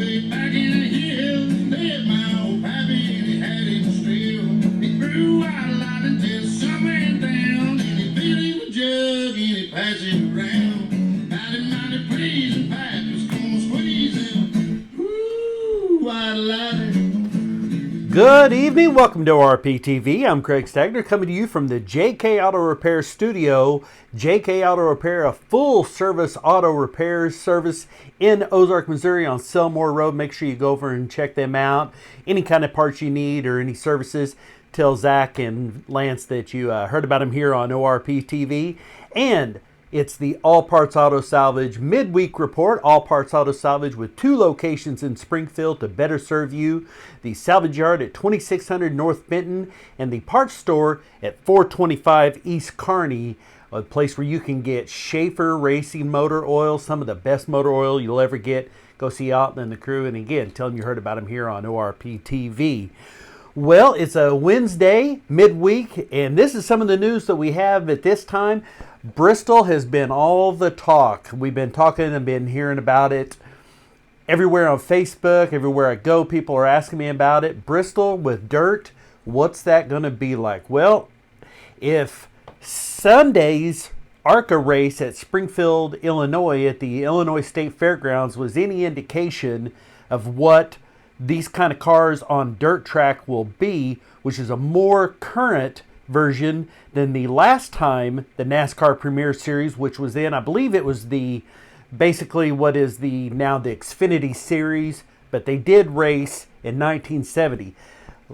Raceway back in the hills. Met my old pappy and he had him still. He grew out a lot until sun went down. And he filled him a jug and he passed it around. Mighty pleased and Pat was gonna squeeze him. Ooh, I'd like it. Good evening, welcome to RPTV. I'm Craig Stagner coming to you from the JK Auto Repair Studio. JK Auto Repair, a full service auto repair service in Ozark, Missouri on Selmore Road. Make sure you go over and check them out. Any kind of parts you need or any services, tell Zach and Lance that you heard about them here on ORPTV. And it's the All Parts Auto Salvage midweek report. All Parts Auto Salvage with 2 locations in Springfield to better serve you. The Salvage Yard at 2600 North Benton and the Parts Store at 425 East Kearney, a place where you can get Schaefer Racing motor oil, some of the best motor oil you'll ever get. Go see Alton and the crew. And again, tell them you heard about them here on ORPTV. Well, it's a Wednesday, midweek, and this is some of the news that we have at this time. Bristol has been all the talk. We've been talking and been hearing about it everywhere on Facebook, everywhere I go, people are asking me about it. Bristol with dirt, what's that going to be like? Well, if Sunday's ARCA race at Springfield, Illinois, at the Illinois State Fairgrounds was any indication of what these kind of cars on dirt track will be, which is a more current version than the last time the NASCAR Premier Series, which was in, I believe it was the basically what is the now the Xfinity Series, but they did race in 1970.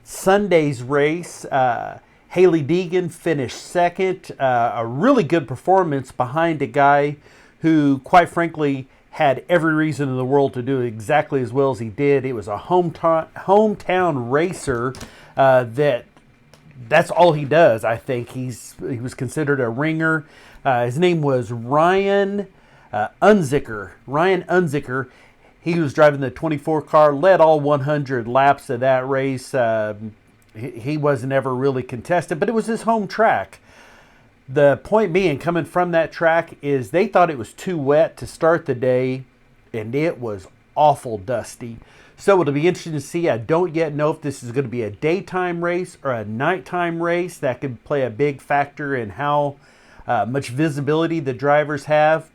Sunday's race, Haley Deegan finished second, a really good performance behind a guy who, quite frankly, had every reason in the world to do exactly as well as he did. It was a hometown racer that's all he does. I think he was considered a ringer. His name was Ryan Unzicker. Ryan Unzicker. He was driving the 24 car, led all 100 laps of that race. He wasn't ever really contested, but it was his home track. The point being, coming from that track, is they thought it was too wet to start the day, and it was awful dusty. So it'll be interesting to see. I don't yet know if this is going to be a daytime race or a nighttime race. That could play a big factor in how much visibility the drivers have.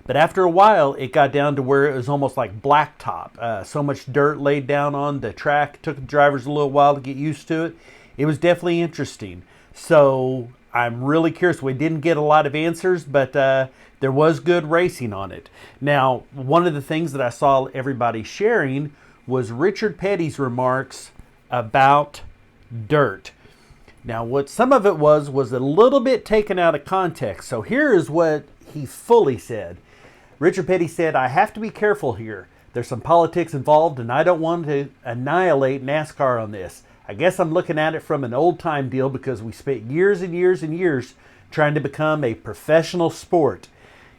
But after a while, it got down to where it was almost like blacktop. So much dirt laid down on the track. It took the drivers a little while to get used to it. It was definitely interesting. So I'm really curious. We didn't get a lot of answers, but there was good racing on it. Now, one of the things that I saw everybody sharing was Richard Petty's remarks about dirt. Now, what some of it was a little bit taken out of context. So here is what he fully said. Richard Petty said, "I have to be careful here. There's some politics involved, and I don't want to annihilate NASCAR on this. I guess I'm looking at it from an old-time deal because we spent years and years and years trying to become a professional sport.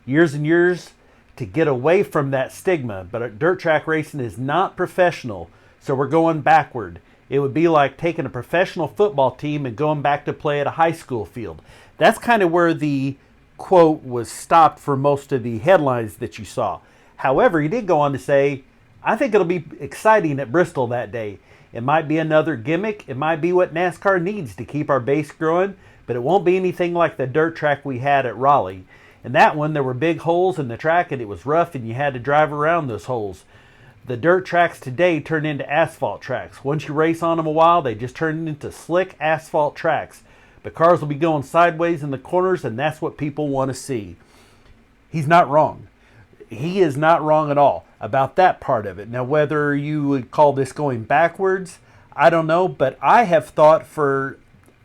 Years and years to get away from that stigma. But dirt track racing is not professional, so we're going backward. It would be like taking a professional football team and going back to play at a high school field." That's kind of where the quote was stopped for most of the headlines that you saw. However, he did go on to say, "I think it'll be exciting at Bristol that day. It might be another gimmick. It might be what NASCAR needs to keep our base growing, but it won't be anything like the dirt track we had at Raleigh. And that one, there were big holes in the track and it was rough and you had to drive around those holes. The dirt tracks today turn into asphalt tracks. Once you race on them a while, they just turn into slick asphalt tracks. The cars will be going sideways in the corners, and that's what people want to see." He's not wrong. He is not wrong at all about that part of it. Now, whether you would call this going backwards, I don't know, but I have thought for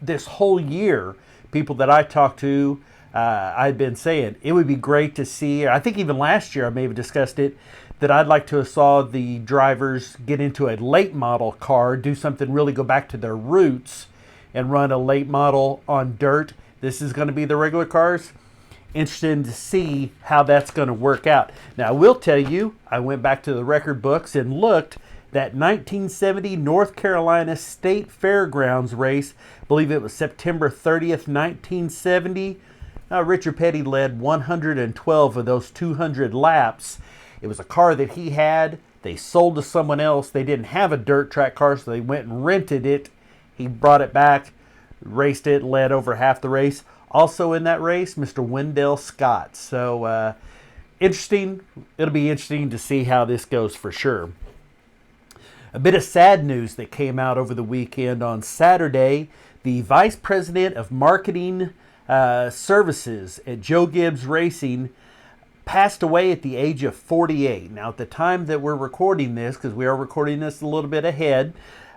this whole year, people that I talked to, I've been saying it would be great to see. I think even last year I may have discussed it, that I'd like to have saw the drivers get into a late model car, do something really, go back to their roots and run a late model on dirt. This is going to be the regular cars. Interesting to see how that's going to work out. Now, I will tell you, I went back to the record books and looked. That 1970 North Carolina State Fairgrounds race, I believe it was September 30th, 1970. Richard Petty led 112 of those 200 laps. It was a car that he had They sold to someone else. They didn't have a dirt track car, so they went and rented it. He brought it back, raced it, led over half the race. Also in that race, Mr. Wendell Scott. So interesting. It'll be interesting to see how this goes for sure. A bit of sad news that came out over the weekend. On Saturday, the Vice President of Marketing Services at Joe Gibbs Racing passed away at the age of 48. Now, at the time that we're recording this, because we are recording this a little bit ahead,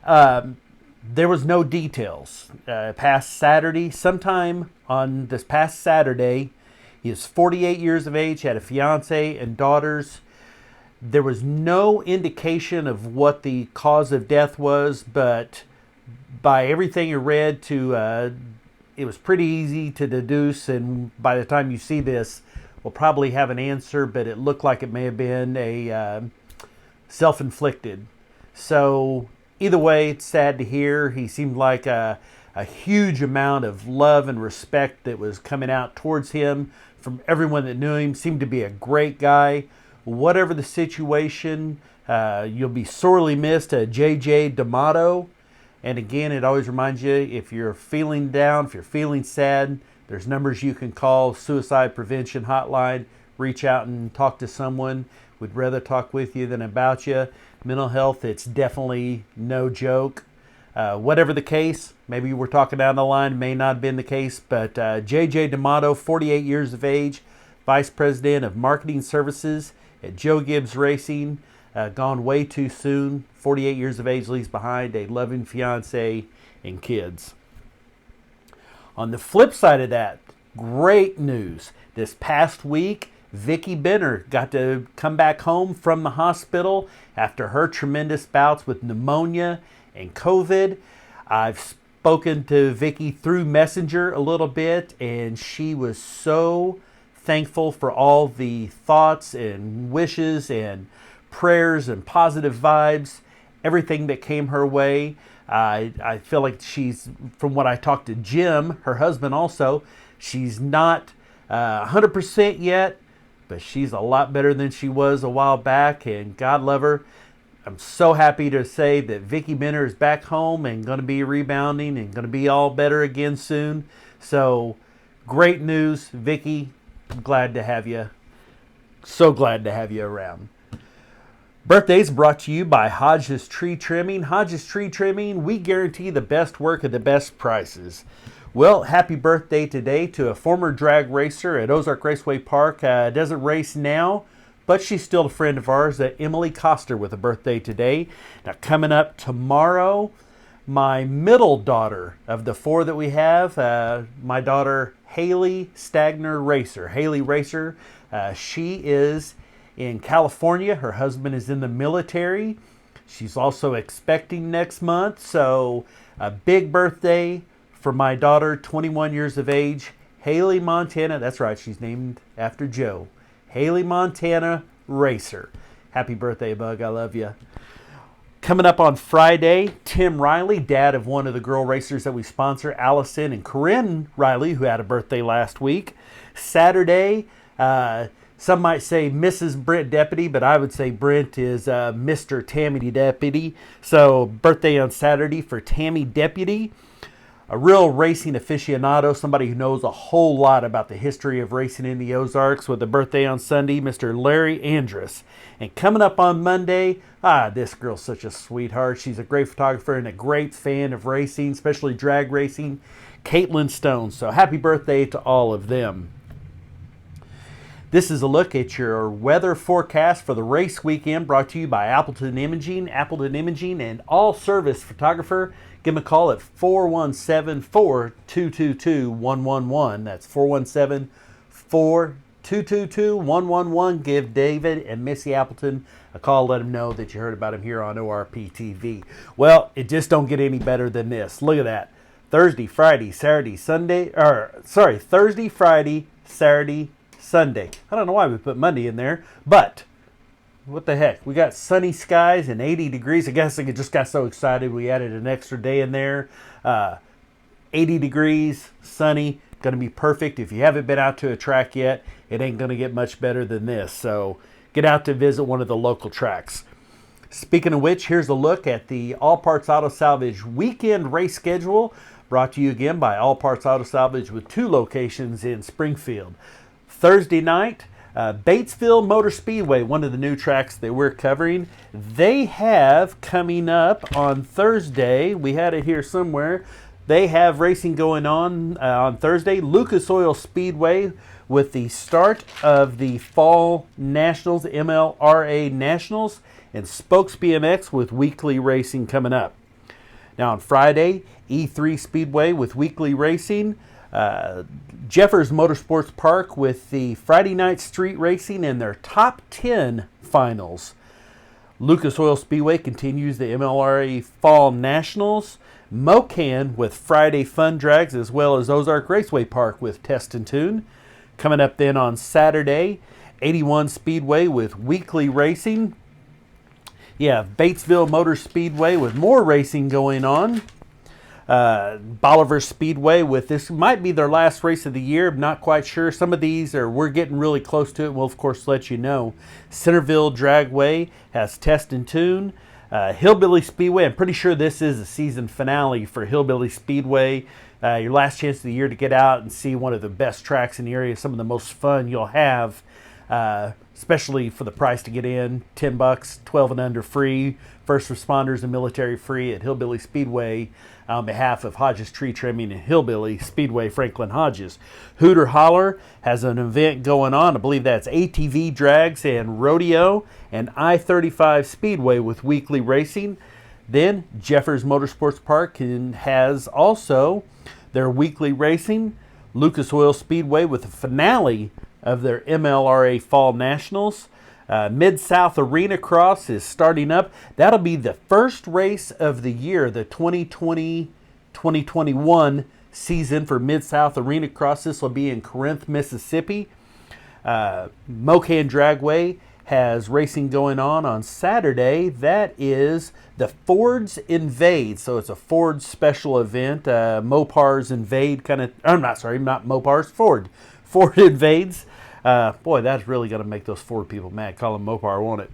there was no details. Past Saturday, sometime on this past Saturday, he is 48 years of age, had a fiance and daughters. There was no indication of what the cause of death was, but by everything I read, it was pretty easy to deduce, and by the time you see this, we'll probably have an answer, but it looked like it may have been a self-inflicted. So either way, it's sad to hear. He seemed like a huge amount of love and respect that was coming out towards him from everyone that knew him. Seemed to be a great guy. Whatever the situation, you'll be sorely missed. J.J. D'Amato. And again, it always reminds you, if you're feeling down, if you're feeling sad, there's numbers you can call. Suicide Prevention Hotline. Reach out and talk to someone. We'd rather talk with you than about you. Mental health, it's definitely no joke. Whatever the case, maybe we're talking down the line, may not have been the case, but J.J. D'Amato, 48 years of age, Vice President of Marketing Services at Joe Gibbs Racing, gone way too soon. 48 years of age, leaves behind a loving fiance and kids. On the flip side of that, great news. This past week, Vicki Benner got to come back home from the hospital after her tremendous bouts with pneumonia and COVID. I've spoken to Vicki through Messenger a little bit, and she was so thankful for all the thoughts and wishes and prayers and positive vibes, everything that came her way. I feel like she's, from what I talked to Jim, her husband also, she's not 100% yet, but she's a lot better than she was a while back, and God love her. I'm so happy to say that Vicki Benner is back home and going to be rebounding and going to be all better again soon. So great news, Vicki. I'm glad to have you. So glad to have you around. Birthdays brought to you by Hodges Tree Trimming. Hodges Tree Trimming, we guarantee the best work at the best prices. Well, happy birthday today to a former drag racer at Ozark Raceway Park. Doesn't race now, but she's still a friend of ours, Emily Coster, with a birthday today. Now, coming up tomorrow, my middle daughter of the four that we have, my daughter Haley Stagner Racer. Haley Racer, she is in California. Her husband is in the military. She's also expecting next month, so a big birthday for my daughter, 21 years of age, Haley Montana. That's right, she's named after Joe. Haley Montana Racer. Happy birthday, Bug. I love you. Coming up on Friday, Tim Riley, dad of one of the girl racers that we sponsor, Allison and Corinne Riley, who had a birthday last week. Saturday, some might say Mrs. Brent Deputy, but I would say Brent is Mr. Tammy Deputy. So birthday on Saturday for Tammy Deputy. A real racing aficionado, somebody who knows a whole lot about the history of racing in the Ozarks, with a birthday on Sunday, Mr. Larry Andrus. And coming up on Monday, this girl's such a sweetheart. She's a great photographer and a great fan of racing, especially drag racing, Caitlin Stone. So happy birthday to all of them. This is a look at your weather forecast for the race weekend, brought to you by Appleton Imaging. Appleton Imaging and All Service Photographer. Give them a call at 417-4222-111. That's 417-4222-111. Give David and Missy Appleton a call. Let them know that you heard about him here on ORP TV. Well, it just don't get any better than this. Look at that. Thursday, Friday, Saturday, Sunday. Thursday, Friday, Saturday, Sunday. I don't know why we put Monday in there, but what the heck? We got sunny skies and 80 degrees. I guess I just got so excited we added an extra day in there. 80 degrees, sunny, going to be perfect. If you haven't been out to a track yet, it ain't going to get much better than this. So get out to visit one of the local tracks. Speaking of which, here's a look at the All Parts Auto Salvage weekend race schedule, brought to you again by All Parts Auto Salvage with 2 locations in Springfield. Thursday night, Batesville Motor Speedway, one of the new tracks that we're covering. They have coming up on Thursday, we had it here somewhere, they have racing going on Thursday, Lucas Oil Speedway, with the start of the Fall Nationals, MLRA Nationals, and Spokes BMX with weekly racing coming up. Now on Friday, E3 Speedway with weekly racing, Jeffers Motorsports Park with the Friday night street racing and their top 10 finals. Lucas Oil Speedway continues the MLRA Fall Nationals. Mocan with Friday fun drags, as well as Ozark Raceway Park with Test and Tune. Coming up then on Saturday, 81 Speedway with weekly racing. Yeah, Batesville Motor Speedway with more racing going on. Bolivar Speedway with, this might be their last race of the year. I'm not quite sure. Some of these we're getting really close to it. We'll of course let you know. Centerville Dragway has Test and Tune. Hillbilly Speedway, I'm pretty sure this is the season finale for Hillbilly Speedway. Your last chance of the year to get out and see one of the best tracks in the area, some of the most fun you'll have, especially for the price to get in, $10, 12 and under free, first responders and military free at Hillbilly Speedway on behalf of Hodges Tree Trimming and Hillbilly Speedway Franklin Hodges. Hooter Holler has an event going on. I believe that's ATV drags and rodeo, and I-35 Speedway with weekly racing. Then Jeffers Motorsports Park has also their weekly racing. Lucas Oil Speedway with the finale of their MLRA Fall Nationals. Mid-South Arena Cross is starting up. That'll be the first race of the year, the 2020-2021 season for Mid-South Arena Cross. This will be in Corinth, Mississippi. Mocan Dragway has racing going on Saturday. That is the Fords Invade. So it's a Ford special event. Mopars Invade kind of, I'm not sorry, not Mopars, Ford Invades. Boy, that's really going to make those Ford people mad. Call them Mopar, won't it?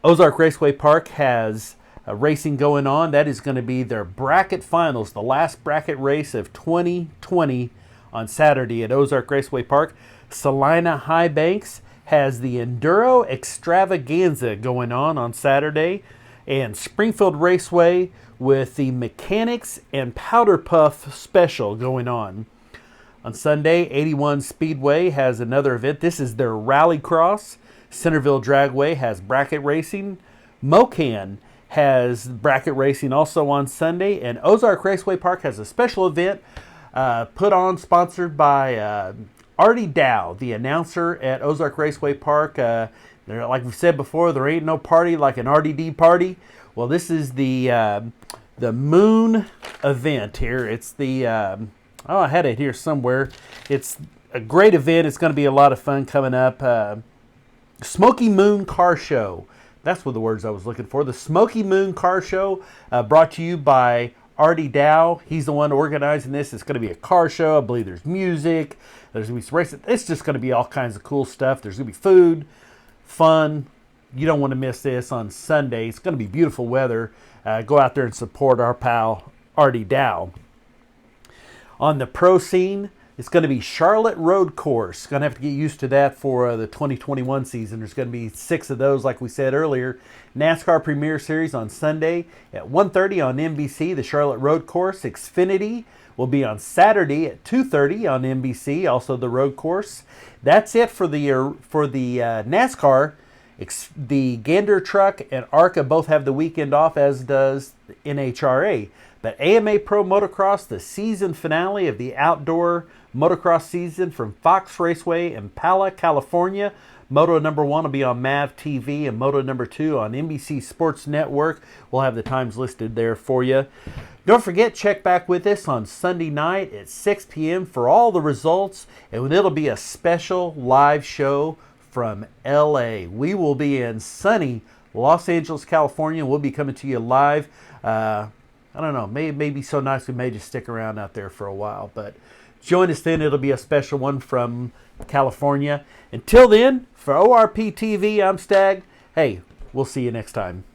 Ozark Raceway Park has racing going on. That is going to be their bracket finals, the last bracket race of 2020 on Saturday at Ozark Raceway Park. Salina High Banks has the Enduro Extravaganza going on Saturday. And Springfield Raceway with the Mechanics and Powder Puff Special going on. On Sunday, 81 Speedway has another event. This is their Rally Cross. Centerville Dragway has bracket racing. Mocan has bracket racing also on Sunday. And Ozark Raceway Park has a special event sponsored by Artie Dow, the announcer at Ozark Raceway Park. Like we said before, there ain't no party like an RDD party. Well, this is the Moon event here. It's the... I had it here somewhere. It's a great event. It's going to be a lot of fun coming up. Smoky Moon Car Show. That's what the words I was looking for. The Smoky Moon Car Show, brought to you by Artie Dow. He's the one organizing this. It's going to be a car show. I believe there's music. There's going to be some racing. It's just going to be all kinds of cool stuff. There's going to be food, fun. You don't want to miss this on Sunday. It's going to be beautiful weather. Go out there and support our pal Artie Dow. On the pro scene, it's going to be Charlotte Road Course. Going to have to get used to that for the 2021 season. There's going to be 6 of those, like we said earlier. NASCAR Premier Series on Sunday at 1:30 on NBC, the Charlotte Road Course. Xfinity will be on Saturday at 2:30 on NBC, also the road course. That's it for the NASCAR. The Gander Truck and ARCA both have the weekend off, as does the NHRA. But AMA Pro Motocross, the season finale of the outdoor motocross season from Fox Raceway in Pala, California. Moto number 1 will be on MAV TV and Moto number 2 on NBC Sports Network. We'll have the times listed there for you. Don't forget, check back with us on Sunday night at 6 p.m. for all the results. And it'll be a special live show from LA. We will be in sunny Los Angeles, California. We'll be coming to you live. I don't know, maybe so nice we may just stick around out there for a while. But join us then. It'll be a special one from California. Until then, for ORP TV, I'm Stag. Hey, we'll see you next time.